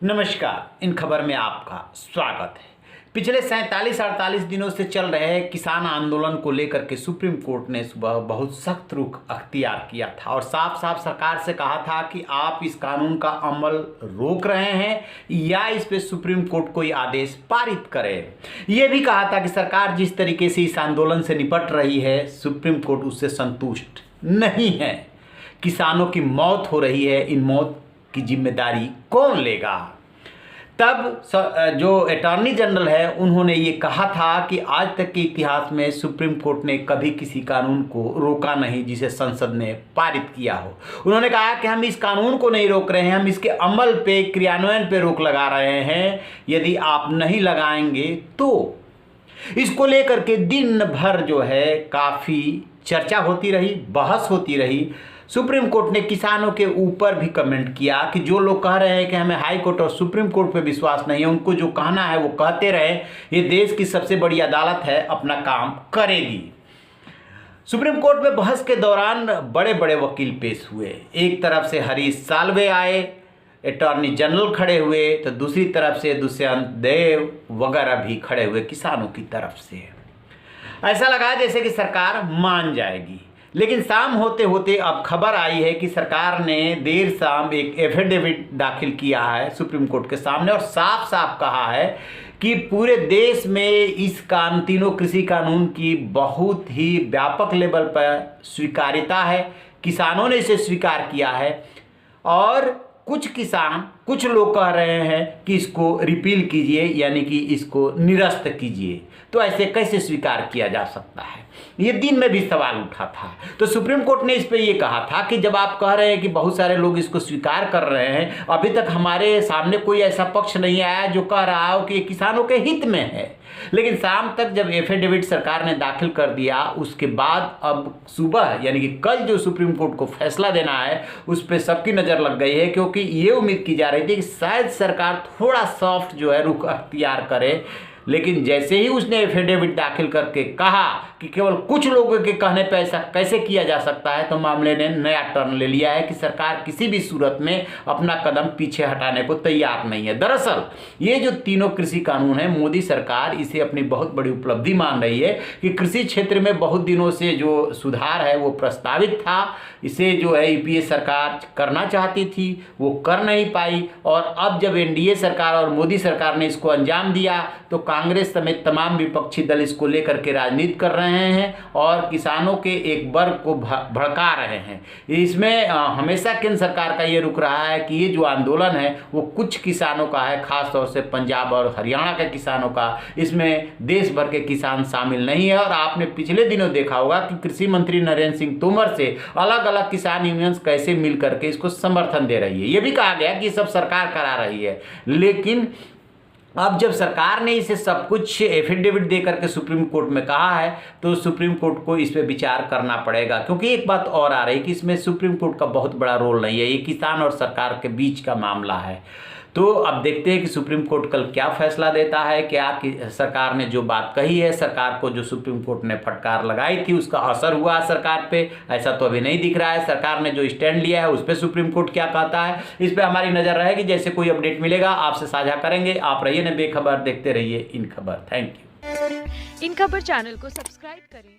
नमस्कार। इन खबर में आपका स्वागत है। पिछले 47-48 दिनों से चल रहे किसान आंदोलन को लेकर के सुप्रीम कोर्ट ने सुबह बहुत सख्त रुख अख्तियार किया था और साफ साफ सरकार से कहा था कि आप इस कानून का अमल रोक रहे हैं या इस पे सुप्रीम कोर्ट कोई आदेश पारित करे। ये भी कहा था कि सरकार जिस तरीके से इस आंदोलन से निपट रही है, सुप्रीम कोर्ट उससे संतुष्ट नहीं है। किसानों की मौत हो रही है, इन मौत की जिम्मेदारी कौन लेगा। तब जो अटॉर्नी जनरल है उन्होंने ये कहा था कि आज तक के इतिहास में सुप्रीम कोर्ट ने कभी किसी कानून को रोका नहीं जिसे संसद ने पारित किया हो। उन्होंने कहा कि हम इस कानून को नहीं रोक रहे हैं, हम इसके अमल पे, क्रियान्वयन पे रोक लगा रहे हैं। यदि आप नहीं लगाएंगे तो इसको लेकर के दिन भर जो है काफ़ी चर्चा होती रही, बहस होती रही। सुप्रीम कोर्ट ने किसानों के ऊपर भी कमेंट किया कि जो लोग कह रहे हैं कि हमें हाई कोर्ट और सुप्रीम कोर्ट पे विश्वास नहीं है, उनको जो कहना है वो कहते रहे। ये देश की सबसे बड़ी अदालत है, अपना काम करेगी। सुप्रीम कोर्ट में बहस के दौरान बड़े बड़े वकील पेश हुए। एक तरफ से हरीश साल्वे आए, अटॉर्नी जनरल खड़े हुए, तो दूसरी तरफ से दुष्यंत देव वगैरह भी खड़े हुए किसानों की तरफ से। ऐसा लगा जैसे कि सरकार मान जाएगी, लेकिन शाम होते होते अब खबर आई है कि सरकार ने देर शाम एक एफिडेविट दाखिल किया है सुप्रीम कोर्ट के सामने और साफ साफ कहा है कि पूरे देश में इस तीनों कृषि कानून की बहुत ही व्यापक लेवल पर स्वीकार्यता है। किसानों ने इसे स्वीकार किया है और कुछ लोग कह रहे हैं कि इसको रिपील कीजिए, यानी कि इसको निरस्त कीजिए। तो ऐसे कैसे स्वीकार किया जा सकता है, ये दिन में भी सवाल उठा था। तो सुप्रीम कोर्ट ने इस पे ये कहा था कि जब आप कह रहे हैं कि बहुत सारे लोग इसको स्वीकार कर रहे हैं, अभी तक हमारे सामने कोई ऐसा पक्ष नहीं आया जो कह रहा हो कि ये किसानों के हित में है। लेकिन शाम तक जब एफिडेविट सरकार ने दाखिल कर दिया, उसके बाद अब सुबह यानी कि कल जो सुप्रीम कोर्ट को फैसला देना है उस पर सबकी नज़र लग गई है, क्योंकि ये उम्मीद की जा रही थी कि शायद सरकार थोड़ा सॉफ्ट जो है रुख अख्तियार करे। लेकिन जैसे ही उसने एफिडेविट दाखिल करके कहा कि केवल कुछ लोगों के कहने पर ऐसा कैसे किया जा सकता है, तो मामले ने नया टर्न ले लिया है कि सरकार किसी भी सूरत में अपना कदम पीछे हटाने को तैयार नहीं है। दरअसल ये जो तीनों कृषि कानून है, मोदी सरकार इसे अपनी बहुत बड़ी उपलब्धि मान रही है कि कृषि क्षेत्र में बहुत दिनों से जो सुधार है वो प्रस्तावित था, इसे जो है यूपीए सरकार करना चाहती थी, वो कर नहीं पाई। और अब जब एनडीए सरकार और मोदी सरकार ने इसको अंजाम दिया तो कांग्रेस समेत तमाम विपक्षी दल इसको लेकर के राजनीति कर रहे हैं और किसानों के एक वर्ग को भड़का रहे हैं। इसमें हमेशा केंद्र सरकार का ये रुख रहा है कि ये जो आंदोलन है वो कुछ किसानों का है, खास तौर से पंजाब और हरियाणा के किसानों का। इसमें देश भर के किसान शामिल नहीं है। और आपने पिछले दिनों देखा होगा कि कृषि मंत्री नरेंद्र सिंह तोमर से अलग अलग किसान यूनियंस कैसे मिल करके इसको समर्थन दे रही है। ये भी कहा गया कि ये सब सरकार करा रही है, लेकिन अब जब सरकार ने इसे सब कुछ एफिडेविट दे करके सुप्रीम कोर्ट में कहा है तो सुप्रीम कोर्ट को इस पे विचार करना पड़ेगा। क्योंकि एक बात और आ रही है कि इसमें सुप्रीम कोर्ट का बहुत बड़ा रोल नहीं है, ये किसान और सरकार के बीच का मामला है। तो अब देखते हैं कि सुप्रीम कोर्ट कल क्या फैसला देता है। क्या कि सरकार ने जो बात कही है, सरकार को जो सुप्रीम कोर्ट ने फटकार लगाई थी उसका असर हुआ सरकार पे, ऐसा तो अभी नहीं दिख रहा है। सरकार ने जो स्टैंड लिया है उस पर सुप्रीम कोर्ट क्या कहता है, इस पर हमारी नज़र रहेगी। जैसे कोई अपडेट मिलेगा आपसे साझा करेंगे। आप रहिए न बेखबर, देखते रहिए इन खबर। Thank you. इन खबर चैनल को सब्सक्राइब करें।